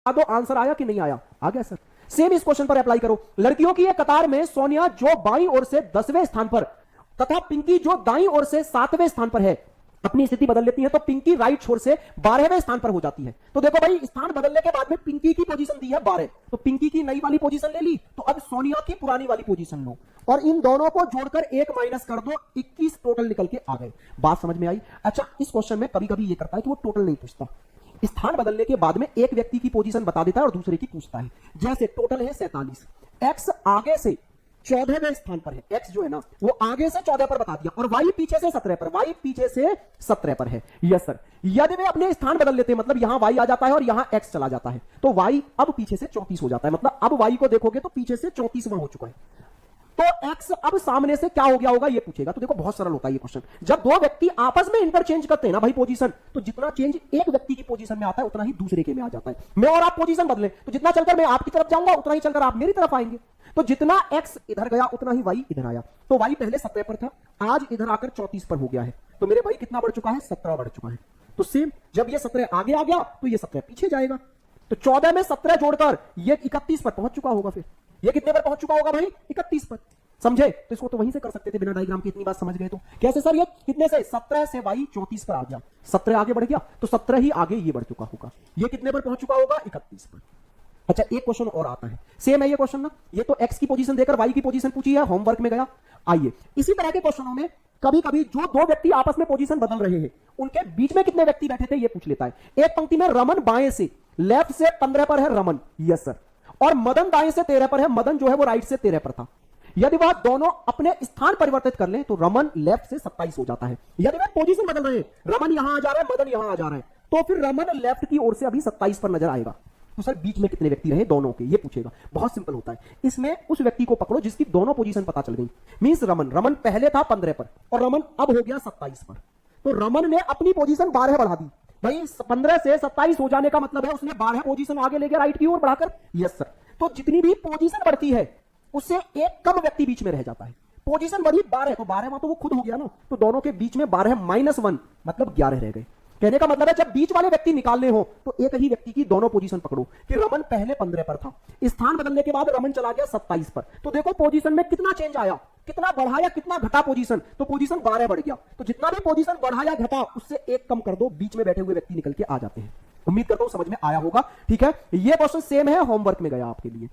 दो आंसर आया कि नहीं आया? आ गया सर। सेम इस क्वेश्चन पर अप्लाई करो। लड़कियों की एक कतार में सोनिया जो बाईं ओर से 10वें स्थान पर तथा पिंकी जो दाईं ओर से 7वें स्थान पर है अपनी स्थिति बदल लेती है, तो पिंकी राइट छोर से 12वें स्थान पर हो जाती है। तो देखो भाई, स्थान बदलने के बाद में पिंकी की पोजीशन दी है 12, तो पिंकी की नई वाली पोजीशन ले ली, तो अब सोनिया की पुरानी वाली पोजीशन लो और इन दोनों को जोड़कर 1 माइनस कर दो, 21 टोटल निकल के आ गए। बात समझ में आई? अच्छा, इस क्वेश्चन में कभी कभी ये करता है कि वो टोटल नहीं पूछता, स्थान बदलने के बाद में एक व्यक्ति की पोजीशन बता देता है और दूसरे की पूछता है। जैसे टोटल है 47, एक्स आगे से 14वें स्थान पर है, एक्स जो है ना वो आगे से 14 पर बता दिया और वाई पीछे से 17 पर, वाई पीछे से 17 पर है। Yes sir. यदि वे अपने स्थान बदल लेते हैं, मतलब यहां वाई आ जाता है और यहां एक्स चला जाता है, तो वाई अब पीछे से 34 हो जाता है, मतलब अब वाई को देखोगे तो पीछे से 34वां हो चुका है। तो एक्स अब सामने से क्या हो गया होगा ये पूछेगा। तो देखो बहुत सरल होता है ये क्वेश्चन। जब दो व्यक्ति आपस में इंटरचेंज करते हैं ना भाई पोजीशन, तो जितना चेंज एक व्यक्ति की पोजीशन में आता है उतना ही दूसरे के में आ जाता है। मैं और आप पोजीशन बदले तो जितना चलकर मैं आपकी तरफ जाऊंगा उतना ही चलकर आप मेरी तरफ आएंगे। तो जितना एक्स इधर गया उतना ही वाई इधर आया। तो वाई पहले 17 पर था, आज इधर आकर 34 पर हो गया है। तो मेरे भाई कितना बढ़ चुका है? 17 बढ़ चुका है। तो सेम जब ये 17 आगे आ गया तो ये 17 पीछे जाएगा। तो 14 में 17 जोड़कर ये 31 पर पहुंच चुका होगा। फिर ये कितने पर पहुंच चुका होगा भाई? 31 पर। समझे? तो इसको तो वहीं से कर सकते थे बिना डायग्राम की। इतनी बात समझ गए तो कैसे सर? ये कितने से? 17 से वाई 34 पर आ गया, 17 आगे बढ़ गया तो 17 ही आगे ये बढ़ चुका होगा। ये कितने पर पहुंच चुका होगा? 31 पर। अच्छा, एक क्वेश्चन और आता है, सेम है ये क्वेश्चन ना। ये तो एक्स की पोजीशन देकर वाई की पोजीशन पूछी है, होमवर्क में गया। आइए इसी तरह के क्वेश्चनों में कभी कभी जो दो व्यक्ति आपस में पोजीशन बदल रहे हैं उनके बीच में कितने व्यक्ति बैठे थे ये पूछ लेता है। एक पंक्ति में रमन बाएं से, लेफ्ट से 15 पर है रमन, यस सर, और मदन दाएं से 13 पर है, मदन जो है वो राइट से 13 पर था। यदि वह दोनों अपने स्थान परिवर्तित कर लें तो रमन लेफ्ट से 27 हो जाता है। यदि वह पोजीशन बदल रहे हैं, रमन यहां आ जा रहा है, मदन यहां आ जा रहा है, तो फिर रमन लेफ्ट की ओर से अभी 27 पर नजर आएगा। तो सर बीच में कितने व्यक्ति रहे दोनों के ये पूछेगा। बहुत सिंपल होता है, इसमें उस व्यक्ति को पकड़ो जिसकी दोनों पोजीशन पता चल गई। मींस रमन पहले था 15 पर और रमन अब हो गया 27 पर। तो रमन ने अपनी पोजीशन 12 बढ़ा दी भाई। 15 से 27 हो जाने का मतलब है उसने 12 पोजीशन आगे ले गया राइट की ओर बढ़ाकर। Yes sir. तो जितनी भी पोजीशन बढ़ती है उससे एक कम व्यक्ति बीच में रह जाता है। पोजीशन बढ़ी 12 तो 12वां तो वो खुद हो गया ना, तो दोनों के बीच में 12 माइनस 1 मतलब 11 रह गए। कहने का मतलब है जब बीच वाले व्यक्ति निकालने हो तो एक ही व्यक्ति की दोनों पोजीशन पकड़ो कि रमन पहले 15 पर था, स्थान बदलने के बाद रमन चला गया 27 पर। तो देखो पोजीशन में कितना चेंज आया, कितना बढ़ा या कितना घटा पोजीशन। तो पोजीशन 12 बढ़ गया। तो जितना भी पोजीशन बढ़ा या घटा उससे एक कम कर दो, बीच में बैठे हुए व्यक्ति निकल के आ जाते हैं। उम्मीद करता हूं समझ में आया होगा। ठीक है, ये क्वेश्चन सेम है, होमवर्क में गया आपके लिए।